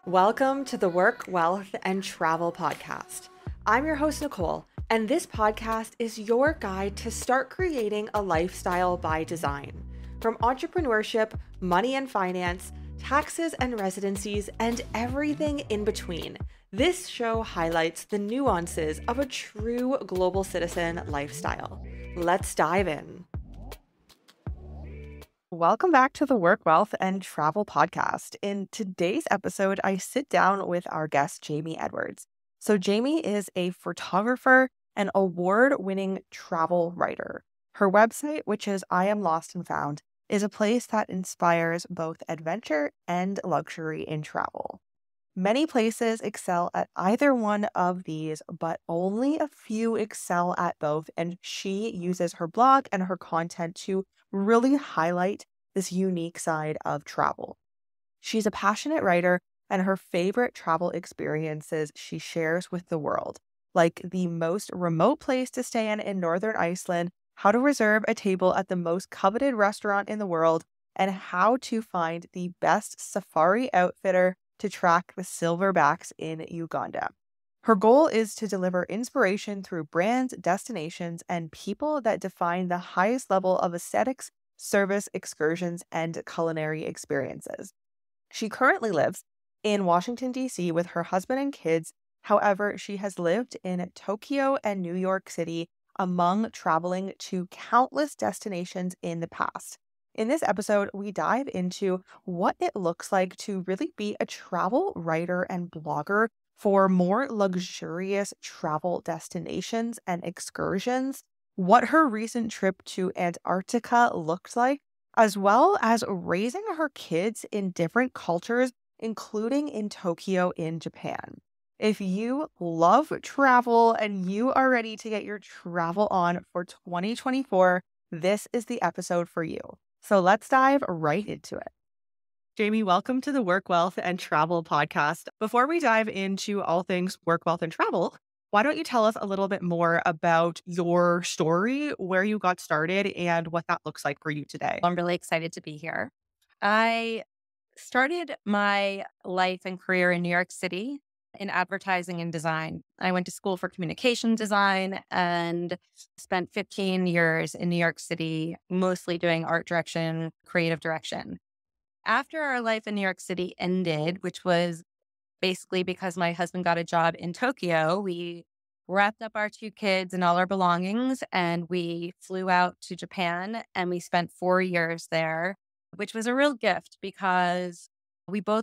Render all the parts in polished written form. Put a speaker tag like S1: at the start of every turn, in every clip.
S1: Welcome to the Work, Wealth, and Travel podcast. I'm your host, Nicole, and this podcast is your guide to start creating a lifestyle by design. From entrepreneurship, money and finance, taxes and residencies, and everything in between, this show highlights the nuances of a true global citizen lifestyle. Let's dive in. Welcome back to the Work, Wealth, and Travel podcast. In today's episode, I sit down with our guest, Jamie Edwards. So Jamie is a photographer and award-winning travel writer. Her website, which is I Am Lost and Found, is a place that inspires both adventure and luxury in travel. Many places excel at either one of these, but only a few excel at both, and she uses her blog and her content to really highlight this unique side of travel. She's a passionate writer, and her favorite travel experiences she shares with the world, like the most remote place to stay in Northern Iceland, how to reserve a table at the most coveted restaurant in the world, and how to find the best safari outfitter to track the silverbacks in Uganda. Her goal is to deliver inspiration through brands, destinations, and people that define the highest level of aesthetics, service, excursions, and culinary experiences. She currently lives in Washington, D.C. with her husband and kids. However, she has lived in Tokyo and New York City among traveling to countless destinations in the past. In this episode, we dive into what it looks like to really be a travel writer and blogger for more luxurious travel destinations and excursions, what her recent trip to Antarctica looked like, as well as raising her kids in different cultures, including in Tokyo in Japan. If you love travel and you are ready to get your travel on for 2024, this is the episode for you. So let's dive right into it. Jamie, welcome to the Work, Wealth, and Travel podcast. Before we dive into all things work, wealth, and travel, why don't you tell us a little bit more about your story, where you got started, and what that looks like for you today?
S2: I'm really excited to be here. I started my life and career in New York City in advertising and design. I went to school for communication design and spent 15 years in New York City, mostly doing art direction, creative direction. After our life in New York City ended, which was basically because my husband got a job in Tokyo, we wrapped up our two kids and all our belongings, and we flew out to Japan, and we spent 4 years there, which was a real gift because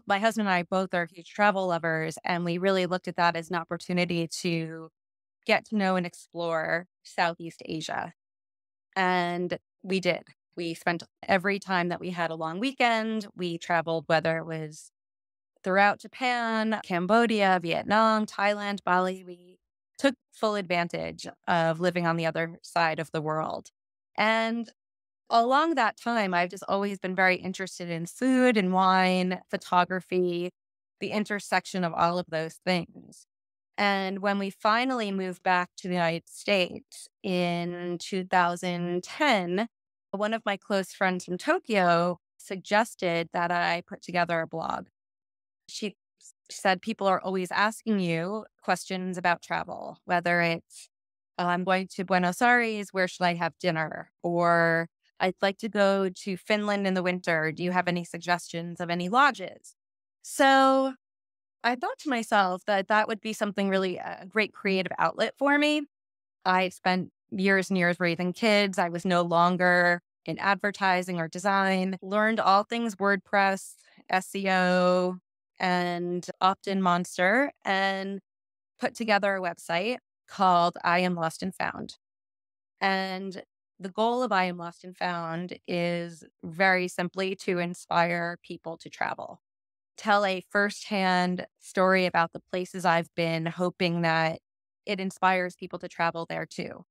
S2: my husband and I both are huge travel lovers, and we really looked at that as an opportunity to get to know and explore Southeast Asia. And we did. We spent every time that we had a long weekend, we traveled, whether it was throughout Japan, Cambodia, Vietnam, Thailand, Bali. We took full advantage of living on the other side of the world. And along that time, I've just always been very interested in food and wine, photography, the intersection of all of those things. And when we finally moved back to the United States in 2010, one of my close friends from Tokyo suggested that I put together a blog. She said people are always asking you questions about travel, whether it's I'm going to Buenos Aires, where should I have dinner? Or I'd like to go to Finland in the winter. Do you have any suggestions of any lodges? So I thought to myself that that would be something really a great creative outlet for me. I spent years and years raising kids. I was no longer in advertising or design, learned all things WordPress, SEO, and opt-in monster, and put together a website called I Am Lost and Found. And the goal of I Am Lost and Found is very simply to inspire people to travel. Tell a firsthand story about the places I've been, hoping that it inspires people to travel there too.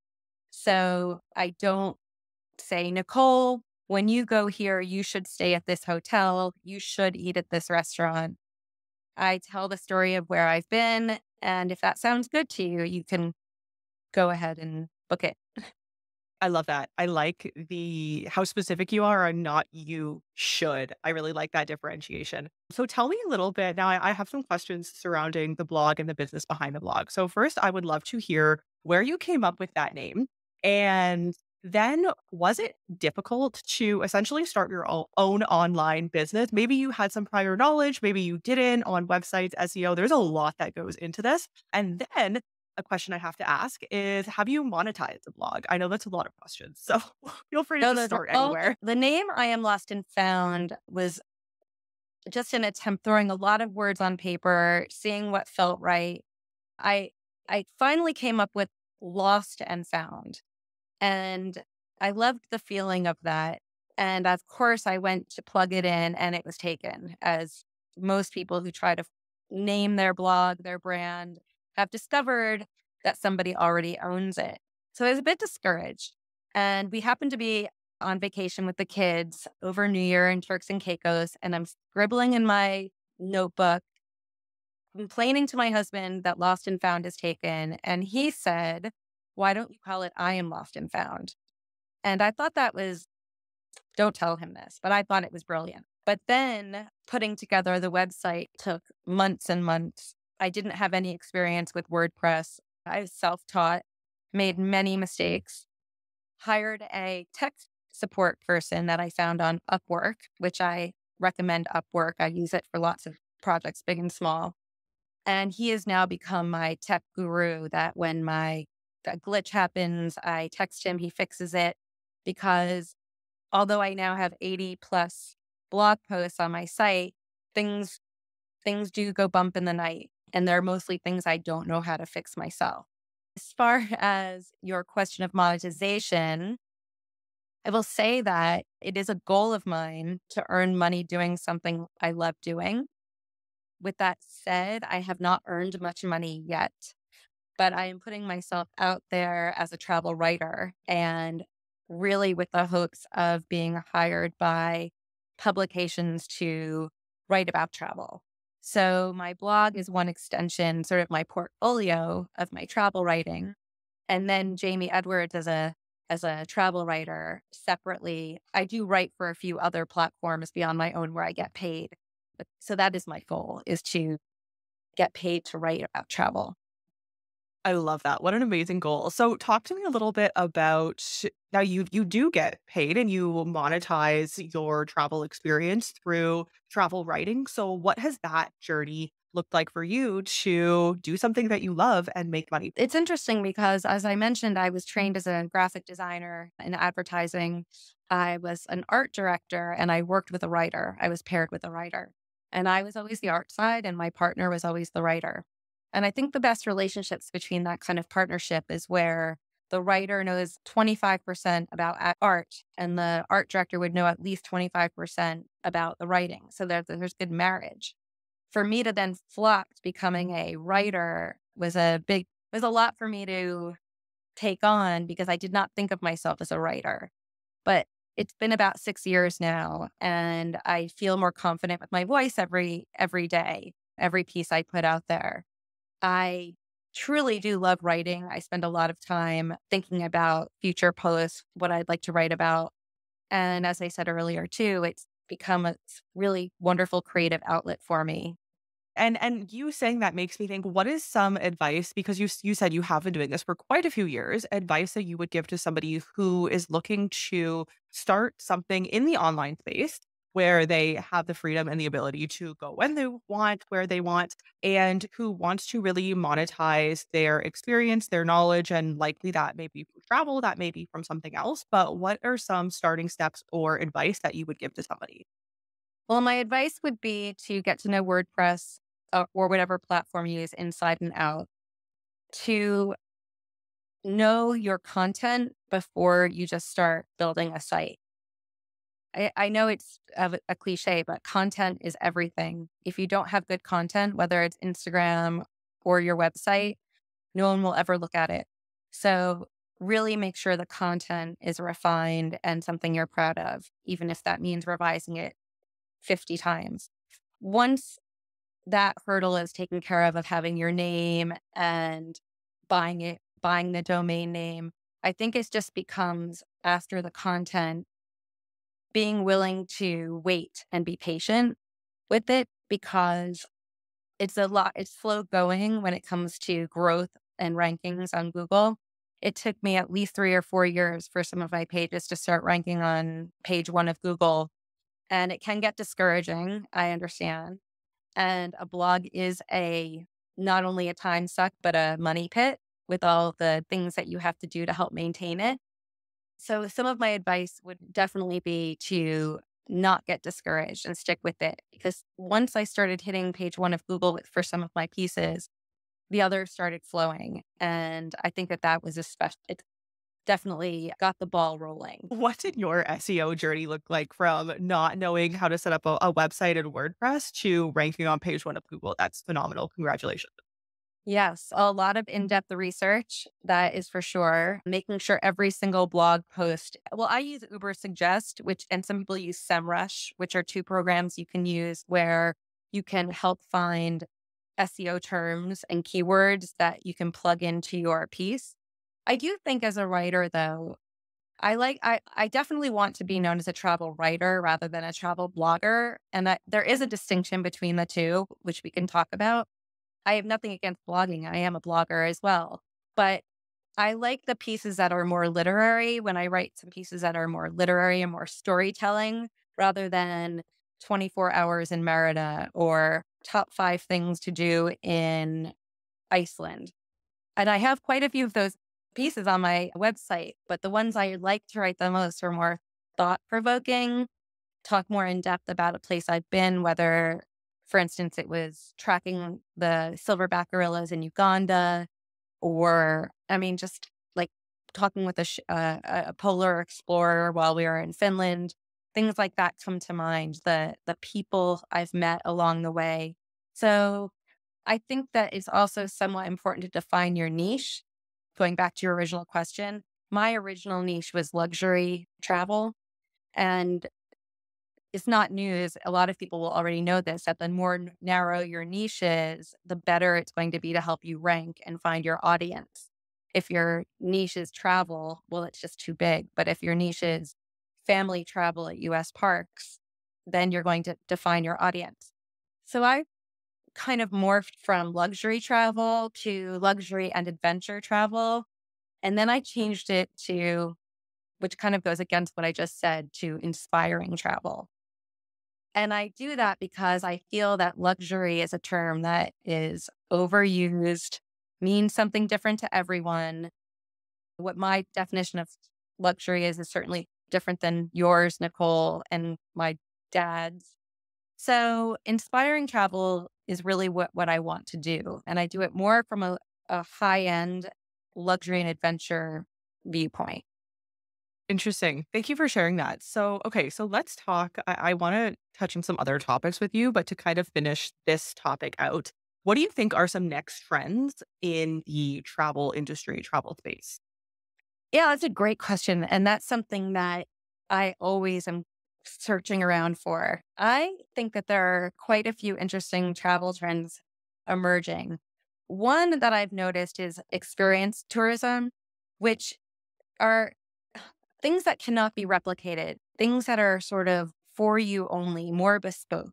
S2: So I don't say, Nicole, when you go here, you should stay at this hotel. You should eat at this restaurant. I tell the story of where I've been. And if that sounds good to you, you can go ahead and book it.
S1: I love that. I like the how specific you are and not you should. I really like that differentiation. So tell me a little bit. Now, I have some questions surrounding the blog and the business behind the blog. So first, I would love to hear where you came up with that name. And then was it difficult to essentially start your own online business? Maybe you had some prior knowledge, maybe you didn't on websites, SEO. There's a lot that goes into this. And then a question I have to ask is, have you monetized the blog? I know that's a lot of questions, so feel free to
S2: No,
S1: just
S2: those are
S1: start
S2: all
S1: anywhere.
S2: the name I Am Lost and Found was just an attempt throwing a lot of words on paper, seeing what felt right. I I finally came up with Lost and Found. And I loved the feeling of that. And of course, I went to plug it in and it was taken, as most people who try to name their blog, their brand, have discovered that somebody already owns it. So I was a bit discouraged. And we happened to be on vacation with the kids over New Year in Turks and Caicos. And I'm scribbling in my notebook, complaining to my husband that Lost and Found is taken. And he said, "Why don't you call it I Am Lost and Found?" And I thought that was, don't tell him this, but I thought it was brilliant. But then putting together the website took months and months. I didn't have any experience with WordPress. I was self taught, made many mistakes, hired a tech support person that I found on Upwork, which I recommend Upwork. I use it for lots of projects, big and small. And he has now become my tech guru that when my that glitch happens, I text him, he fixes it. Because although I now have 80 plus blog posts on my site, things things do go bump in the night. And they're mostly things I don't know how to fix myself. As far as your question of monetization, I will say that it is a goal of mine to earn money doing something I love doing. With that said, I have not earned much money yet, but I am putting myself out there as a travel writer and really with the hopes of being hired by publications to write about travel. So my blog is one extension, sort of my portfolio of my travel writing. And then Jamie Edwards as a travel writer separately, I do write for a few other platforms beyond my own where I get paid. But so that is my goal, is to get paid to write about travel.
S1: I love that. What an amazing goal. So talk to me a little bit about now you do get paid and you monetize your travel experience through travel writing. So what has that journey looked like for you to do something that you love and make money?
S2: It's interesting because, as I mentioned, I was trained as a graphic designer in advertising. I was an art director and I worked with a writer. I was paired with a writer. And I was always the art side, and my partner was always the writer. And I think the best relationships between that kind of partnership is where the writer knows 25% about art, and the art director would know at least 25% about the writing. So there's good marriage. For me to then flop to becoming a writer was a lot for me to take on because I did not think of myself as a writer. But it's been about 6 years now, and I feel more confident with my voice every day, every piece I put out there. I truly do love writing. I spend a lot of time thinking about future posts, what I'd like to write about. And as I said earlier too, it's become a really wonderful creative outlet for me.
S1: And you saying that makes me think, what is some advice, because you said you have been doing this for quite a few years, advice that you would give to somebody who is looking to start something in the online space where they have the freedom and the ability to go when they want, where they want, and who wants to really monetize their experience, their knowledge, and likely that may be from travel, that may be from something else. But what are some starting steps or advice that you would give to somebody?
S2: Well, my advice would be to get to know WordPress or whatever platform you use inside and out, to know your content before you just start building a site. I know it's a cliche, but content is everything. If you don't have good content, whether it's Instagram or your website, no one will ever look at it. So really make sure the content is refined and something you're proud of, even if that means revising it 50 times. Once that hurdle is taken care of having your name and buying the domain name, I think it just becomes after the content, being willing to wait and be patient with it because it's slow going when it comes to growth and rankings on Google. It took me at least 3 or 4 years for some of my pages to start ranking on page one of Google. And it can get discouraging, I understand. And a blog is not only a time suck, but a money pit with all the things that you have to do to help maintain it. So some of my advice would definitely be to not get discouraged and stick with it. Because once I started hitting page one of Google for some of my pieces, the others started flowing. And I think that was it definitely got the ball rolling.
S1: What did your SEO journey look like from not knowing how to set up a website in WordPress to ranking on page one of Google? That's phenomenal. Congratulations.
S2: Yes, a lot of in-depth research, that is for sure. Making sure every single blog post. Well, I use Uber Suggest, and some people use SEMrush, which are two programs you can use where you can help find SEO terms and keywords that you can plug into your piece. I do think as a writer, though, I definitely want to be known as a travel writer rather than a travel blogger, and that there is a distinction between the two, which we can talk about. I have nothing against blogging. I am a blogger as well. But I like the pieces that are more literary when I write some pieces that are more literary and more storytelling rather than 24 hours in Merida or top 5 things to do in Iceland. And I have quite a few of those pieces on my website, but the ones I like to write the most are more thought provoking, talk more in depth about a place I've been, whether, for instance, it was tracking the silverback gorillas in Uganda, or I mean, just like talking with a polar explorer while we were in Finland. Things like that come to mind. The people I've met along the way. So I think that it's also somewhat important to define your niche. Going back to your original question, my original niche was luxury travel. And it's not news. A lot of people will already know this, that the more narrow your niche is, the better it's going to be to help you rank and find your audience. If your niche is travel, well, it's just too big. But if your niche is family travel at US parks, then you're going to define your audience. So I kind of morphed from luxury travel to luxury and adventure travel. And then I changed it to, which kind of goes against what I just said, to inspiring travel. And I do that because I feel that luxury is a term that is overused, means something different to everyone. What my definition of luxury is certainly different than yours, Nicole, and my dad's. So inspiring travel is really what I want to do. And I do it more from a high end luxury and adventure viewpoint.
S1: Interesting. Thank you for sharing that. So, okay, so let's talk. I want to touch on some other topics with you, but to kind of finish this topic out, what do you think are some next trends in the travel industry, travel space?
S2: Yeah, that's a great question. And that's something that I always am searching around for. I think that there are quite a few interesting travel trends emerging. One that I've noticed is experience tourism, which are things that cannot be replicated, things that are sort of for you only, more bespoke.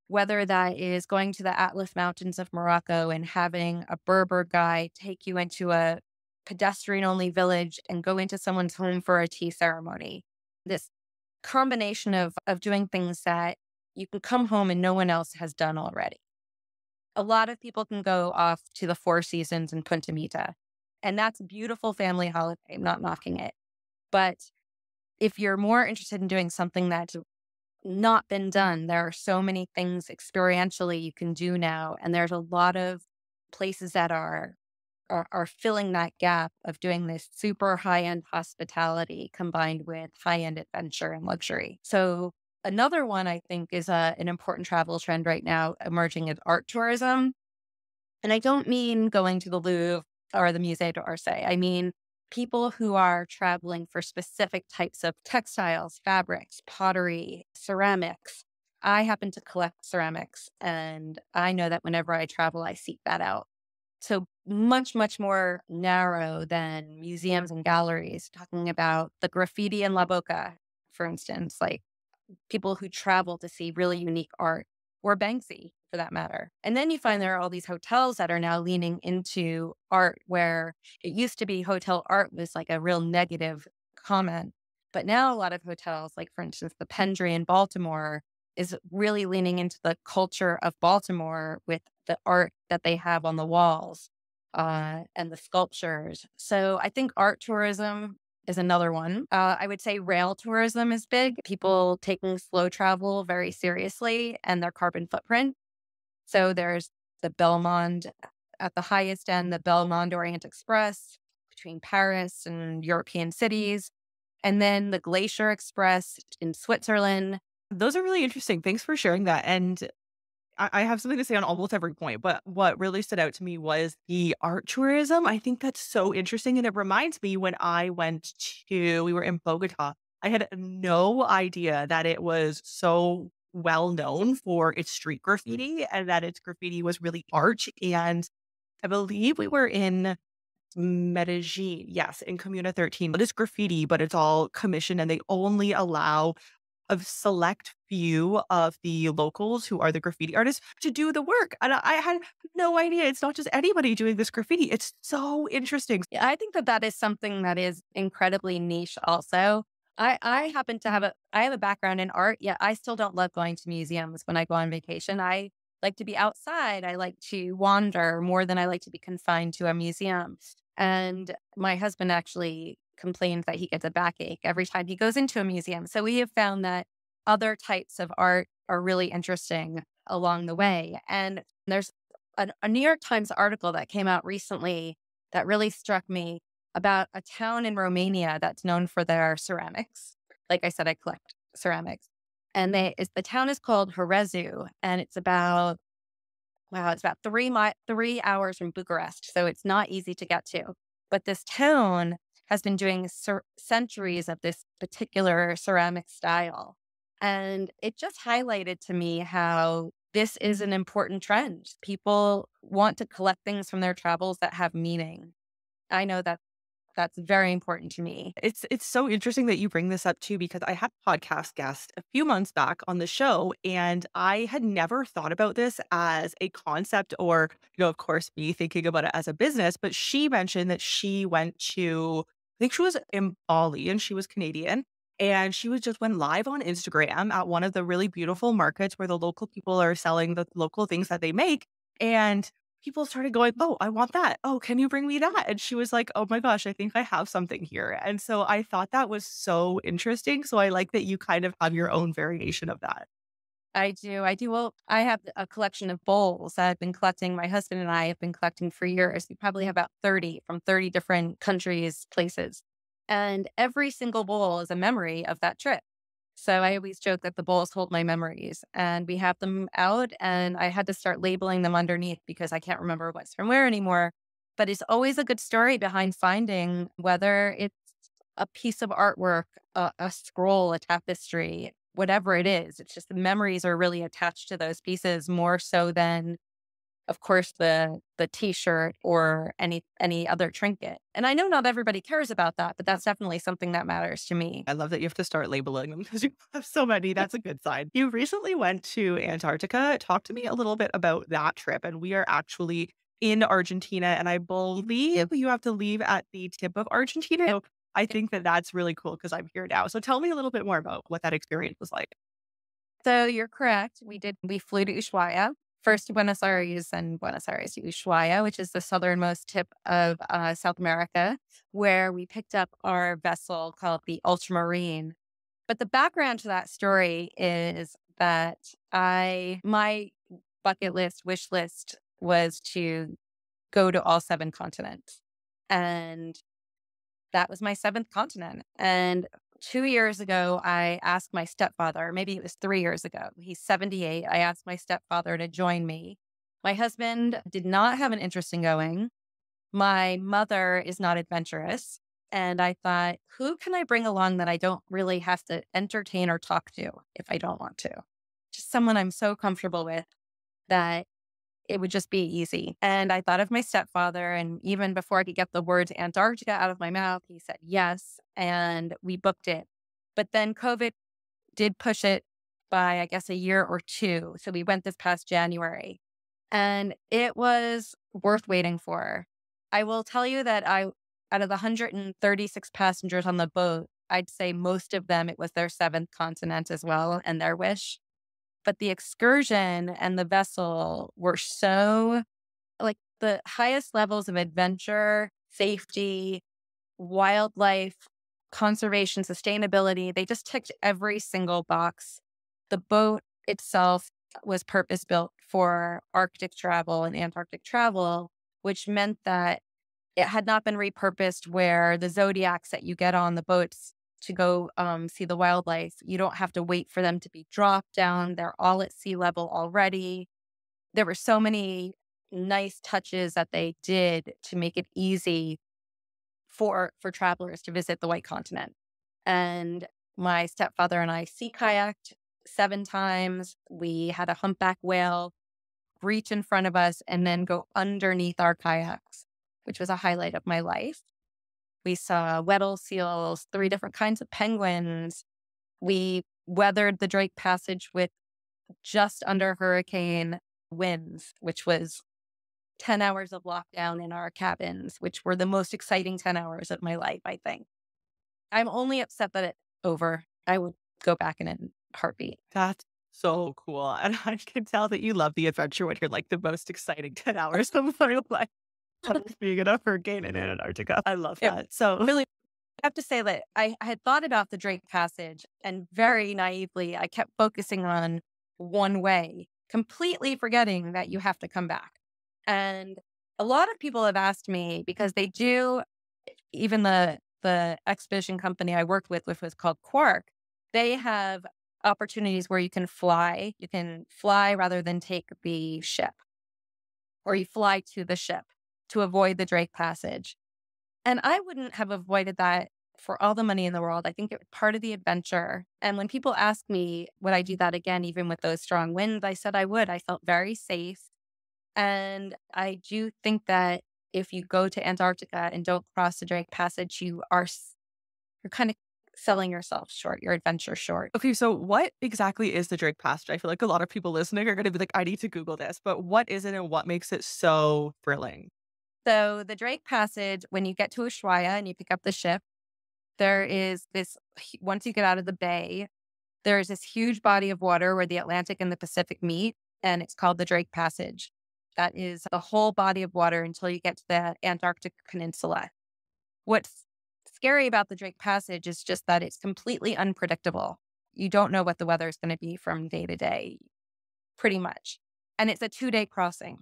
S2: Whether that is going to the Atlas Mountains of Morocco and having a Berber guy take you into a pedestrian only village and go into someone's home for a tea ceremony. This combination of doing things that you can come home and no one else has done already. A lot of people can go off to the Four Seasons in Punta Mita, and that's a beautiful family holiday. I'm not knocking it. But if you're more interested in doing something that's not been done, there are so many things experientially you can do now. And there's a lot of places that are filling that gap of doing this super high-end hospitality combined with high-end adventure and luxury. So another one I think is an important travel trend right now emerging is art tourism. And I don't mean going to the Louvre or the Musée d'Orsay. I mean people who are traveling for specific types of textiles, fabrics, pottery, ceramics. I happen to collect ceramics, and I know that whenever I travel, I seek that out. So much, much more narrow than museums and galleries, talking about the graffiti in La Boca, for instance, like people who travel to see really unique art, or Banksy for that matter. And then you find there are all these hotels that are now leaning into art where it used to be hotel art was like a real negative comment. But now a lot of hotels, like for instance, the Pendry in Baltimore, is really leaning into the culture of Baltimore with the art that they have on the walls and the sculptures. So I think art tourism is another one. I would say rail tourism is big. People taking slow travel very seriously and their carbon footprint. So there's the Belmond at the highest end, the Belmond Orient Express between Paris and European cities, and then the Glacier Express in Switzerland.
S1: Those are really interesting. Thanks for sharing that. And I have something to say on almost every point, but what really stood out to me was the art tourism. I think that's so interesting. And it reminds me when I went we were in Bogota, I had no idea that it was so well known for its street graffiti and that its graffiti was really art. And I believe we were in Medellin, yes, in Comuna 13. It is graffiti, but it's all commissioned and they only allow a select few of the locals who are the graffiti artists to do the work. And I had no idea. It's not just anybody doing this graffiti. It's so interesting.
S2: Yeah, I think that that is something that is incredibly niche also. I happen to have I have a background in art, yet I still don't love going to museums when I go on vacation. I like to be outside. I like to wander more than I like to be confined to a museum. And my husband actually complains that he gets a backache every time he goes into a museum. So we have found that other types of art are really interesting along the way. And there's a New York Times article that came out recently that really struck me about a town in Romania that's known for their ceramics. Like I said, I collect ceramics. And the town is called Horezu, and it's about, wow, it's about 3 hours from Bucharest. So it's not easy to get to. But this town has been doing centuries of this particular ceramic style. And it just highlighted to me how this is an important trend. People want to collect things from their travels that have meaning. I know that that's very important to me.
S1: It's so interesting that you bring this up too, because I had a podcast guest a few months back on the show, and I had never thought about this as a concept or, of course, me thinking about it as a business. But she mentioned that she went to, I think she was in Bali and she was Canadian. And she was just went live on Instagram at one of the really beautiful markets where the local people are selling the local things that they make. And people started going, "Oh, I want that. Oh, can you bring me that?" And she was like, "Oh my gosh, I think I have something here." And so I thought that was so interesting. So I like that you kind of have your own variation of that.
S2: I do. I do. Well, I have a collection of bowls that I've been collecting. My husband and I have been collecting for years. We probably have about 30 from 30 different countries, places. And every single bowl is a memory of that trip. So I always joke that the bowls hold my memories, and we have them out, and I had to start labeling them underneath because I can't remember what's from where anymore. But it's always a good story behind finding, whether it's a piece of artwork, a scroll, a tapestry, whatever it is. It's just the memories are really attached to those pieces more so than, of course, the T-shirt or any other trinket. And I know not everybody cares about that, but that's definitely something that matters to me.
S1: I love that you have to start labeling them because you have so many. That's a good sign. You recently went to Antarctica. Talk to me a little bit about that trip. And we are actually in Argentina, and I believe you have to leave at the tip of Argentina. So I think that that's really cool because I'm here now. So tell me a little bit more about what that experience was like.
S2: So you're correct. We flew to Ushuaia, first to Buenos Aires and Buenos Aires to Ushuaia, which is the southernmost tip of South America, where we picked up our vessel called the Ultramarine. But the background to that story is that my bucket list, wish list was to go to all seven continents. And that was my seventh continent. And 2 years ago, I asked my stepfather, maybe it was 3 years ago, he's 78. I asked my stepfather to join me. My husband did not have an interest in going. My mother is not adventurous. And I thought, who can I bring along that I don't really have to entertain or talk to if I don't want to? Just someone I'm so comfortable with that it would just be easy. And I thought of my stepfather. And even before I could get the words Antarctica out of my mouth, he said yes. And we booked it. But then COVID did push it by, I guess, a year or two. So we went this past January and it was worth waiting for. I will tell you that out of the 136 passengers on the boat, I'd say most of them, it was their seventh continent as well and their wish. But the excursion and the vessel were so like the highest levels of adventure, safety, wildlife, conservation, sustainability. They just ticked every single box. The boat itself was purpose built for Arctic travel and Antarctic travel, which meant that it had not been repurposed where the zodiacs that you get on the boats to go see the wildlife, you don't have to wait for them to be dropped down. They're all at sea level already. There were so many nice touches that they did to make it easy for travelers to visit the White Continent. And my stepfather and I sea kayaked 7 times. We had a humpback whale reach in front of us and then go underneath our kayaks, which was a highlight of my life. We saw Weddell seals, 3 different kinds of penguins. We weathered the Drake Passage with just under hurricane winds, which was 10 hours of lockdown in our cabins, which were the most exciting 10 hours of my life, I think. I'm only upset that it's over. I would go back in a heartbeat.
S1: That's so cool. And I can tell that you love the adventure when you're like the most exciting 10 hours of my life. Being in a hurricane in Antarctica. I love
S2: It
S1: that. So
S2: really, I have to say that I had thought about the Drake Passage and very naively, I kept focusing on one way, completely forgetting that you have to come back. And a lot of people have asked me because they do, even the expedition company I worked with, which was called Quark, they have opportunities where you can fly. You can fly rather than take the ship, or you fly to the ship to avoid the Drake Passage. And I wouldn't have avoided that for all the money in the world. I think it was part of the adventure. And when people ask me, would I do that again, even with those strong winds? I said I would. I felt very safe. And I do think that if you go to Antarctica and don't cross the Drake Passage, you're kind of selling yourself short, your adventure short.
S1: okay, so what exactly is the Drake Passage? I feel like a lot of people listening are going to be like, I need to Google this, but what is it and what makes it so thrilling?
S2: So the Drake Passage, when you get to Ushuaia and you pick up the ship, there is once you get out of the bay, there is this huge body of water where the Atlantic and the Pacific meet, and it's called the Drake Passage. That is the whole body of water until you get to the Antarctic Peninsula. What's scary about the Drake Passage is just that it's completely unpredictable. You don't know what the weather is going to be from day to day, pretty much. And it's a 2-day crossing.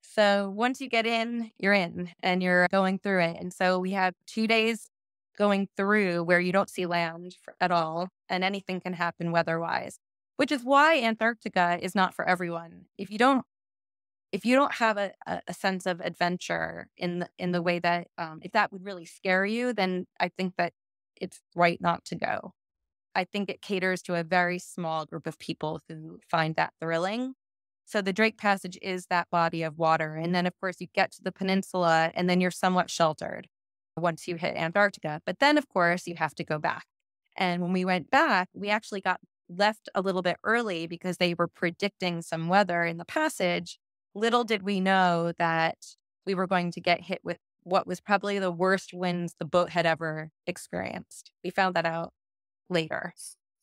S2: So once you get in, you're in and you're going through it. And so we have 2 days going through where you don't see land at all and anything can happen weather-wise, which is why Antarctica is not for everyone. If you don't have a sense of adventure in the way that if that would really scare you, then I think that it's right not to go. I think it caters to a very small group of people who find that thrilling. So the Drake Passage is that body of water. And then, of course, you get to the peninsula and then you're somewhat sheltered once you hit Antarctica. But then, of course, you have to go back. And when we went back, we actually got left a little bit early because they were predicting some weather in the passage. Little did we know that we were going to get hit with what was probably the worst winds the boat had ever experienced. We found that out later.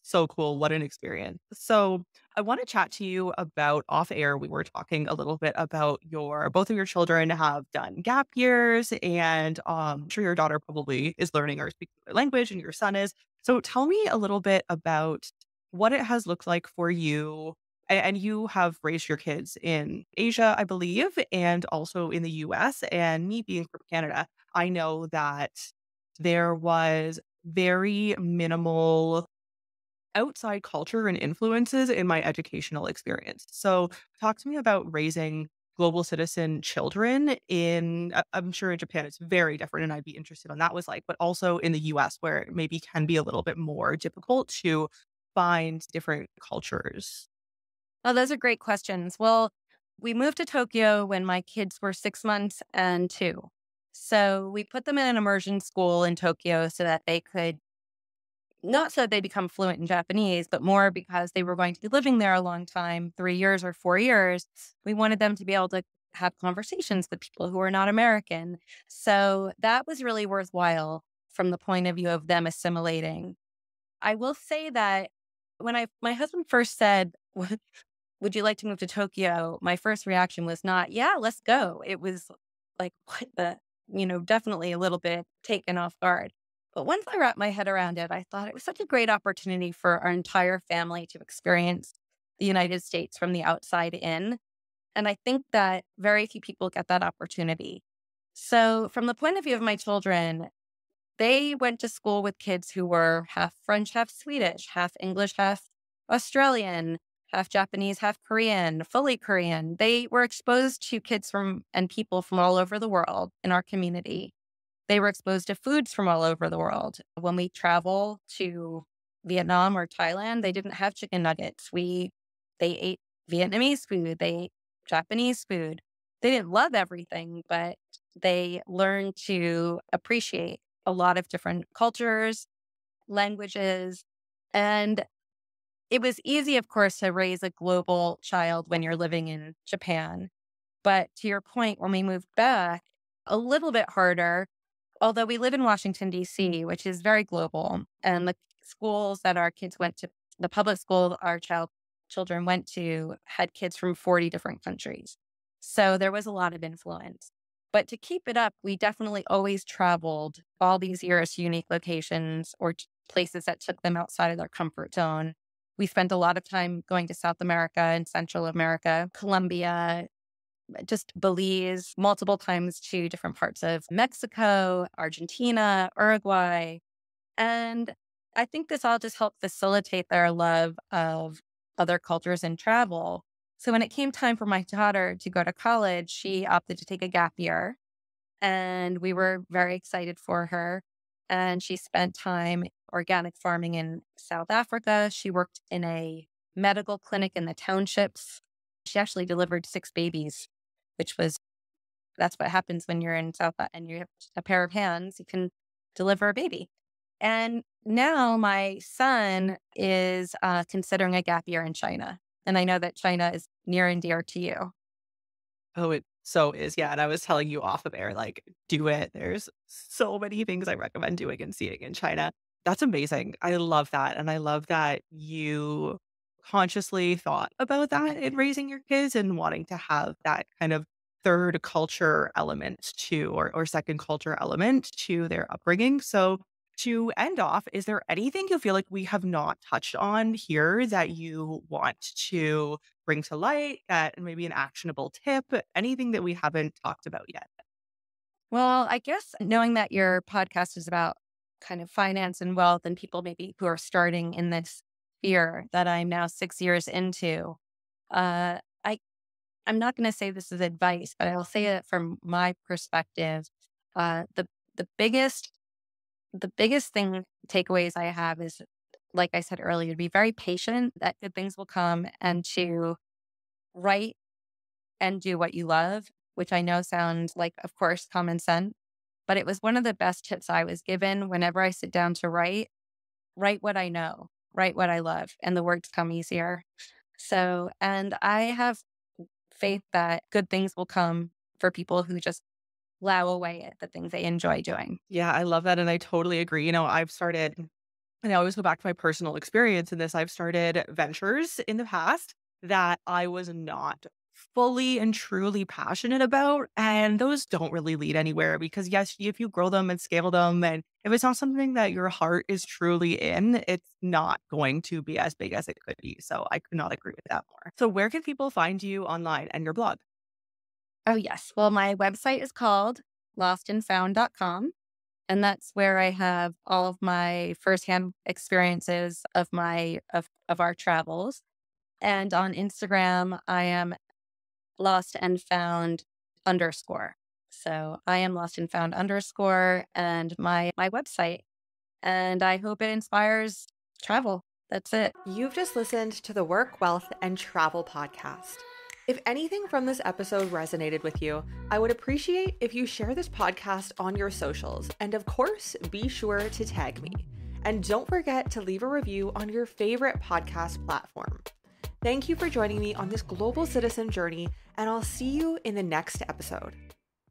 S1: So cool. What an experience. So I want to chat to you about off air. We were talking a little bit about both of your children have done gap years and I'm sure your daughter probably is learning or speaking their language and your son is. So tell me a little bit about what it has looked like for you. And you have raised your kids in Asia, I believe, and also in the US. And me being from Canada, I know that there was very minimal outside culture and influences in my educational experience. So, talk to me about raising global citizen children I'm sure in Japan it's very different and I'd be interested on that was like, but also in the US where it maybe can be a little bit more difficult to find different cultures.
S2: Oh, those are great questions. Well, We moved to Tokyo when my kids were 6 months and 2. So we put them in an immersion school in Tokyo so that they could, not so that they become fluent in Japanese, but more because they were going to be living there a long time, 3 years or 4 years. We wanted them to be able to have conversations with people who are not American. So that was really worthwhile from the point of view of them assimilating. I will say that when my husband first said, would you like to move to Tokyo? My first reaction was not, yeah, let's go. It was like, what the, definitely a little bit taken off guard. But once I wrapped my head around it, I thought it was such a great opportunity for our entire family to experience the United States from the outside in. And I think that very few people get that opportunity. So, from the point of view of my children, they went to school with kids who were half French, half Swedish, half English, half Australian, half Japanese, half Korean, fully Korean. They were exposed to kids from and people from all over the world in our community. They were exposed to foods from all over the world. When we travel to Vietnam or Thailand, they didn't have chicken nuggets. They ate Vietnamese food, they ate Japanese food. They didn't love everything, but they learned to appreciate a lot of different cultures, languages, and it was easy, of course, to raise a global child when you're living in Japan. But to your point, when we moved back, a little bit harder, although we live in Washington, D.C., which is very global. And the schools that our kids went to, the public school our children went to, had kids from 40 different countries. So there was a lot of influence. But to keep it up, we definitely always traveled all these years to unique locations or places that took them outside of their comfort zone. We spent a lot of time going to South America and Central America, Colombia, just Belize, multiple times to different parts of Mexico, Argentina, Uruguay. And I think this all just helped facilitate their love of other cultures and travel. So when it came time for my daughter to go to college, she opted to take a gap year. And we were very excited for her. And she spent time organic farming in South Africa. She worked in a medical clinic in the townships. She actually delivered 6 babies, which was, that's what happens when you're in and you have a pair of hands, you can deliver a baby. And now my son is considering a gap year in China. And I know that China is near and dear to you.
S1: Oh, it so is. Yeah. And I was telling you off of air, like, do it. There's so many things I recommend doing and seeing in China. That's amazing. I love that. And I love that you consciously thought about that in raising your kids and wanting to have that kind of third culture element to, or second culture element to their upbringing. So, to end off, is there anything you feel like we have not touched on here that you want to bring to light, maybe an actionable tip, anything that we haven't talked about yet?
S2: Well, I guess knowing that your podcast is about kind of finance and wealth and people maybe who are starting in this sphere that I'm now 6 years into, uh, I I'm not going to say this is advice, but I'll say it from my perspective. The the biggest thing takeaways I have is, like I said earlier, to be very patient that good things will come and to write and do what you love, which I know sounds like, of course, common sense, but it was one of the best tips I was given whenever I sit down to write what I know, write what I love, and the words come easier. So, and I have faith that good things will come for people who just plow away at the things they enjoy doing.
S1: Yeah, I love that. And I totally agree. I've started, and I always go back to my personal experience in this. I've started ventures in the past that I was not fully and truly passionate about. And those don't really lead anywhere because, yes, if you grow them and scale them, and if it's not something that your heart is truly in, it's not going to be as big as it could be. So I could not agree with that more. So, where can people find you online and your blog?
S2: Oh, yes. Well, my website is called lostandfound.com. And that's where I have all of my firsthand experiences of of our travels. And on Instagram, I am lost and found underscore. So I am lost and found underscore and my website. And I hope it inspires travel. That's it.
S1: You've just listened to the Work, Wealth, and Travel podcast. If anything from this episode resonated with you, I would appreciate if you share this podcast on your socials. And of course, be sure to tag me. And don't forget to leave a review on your favorite podcast platform. Thank you for joining me on this global citizen journey, and I'll see you in the next episode.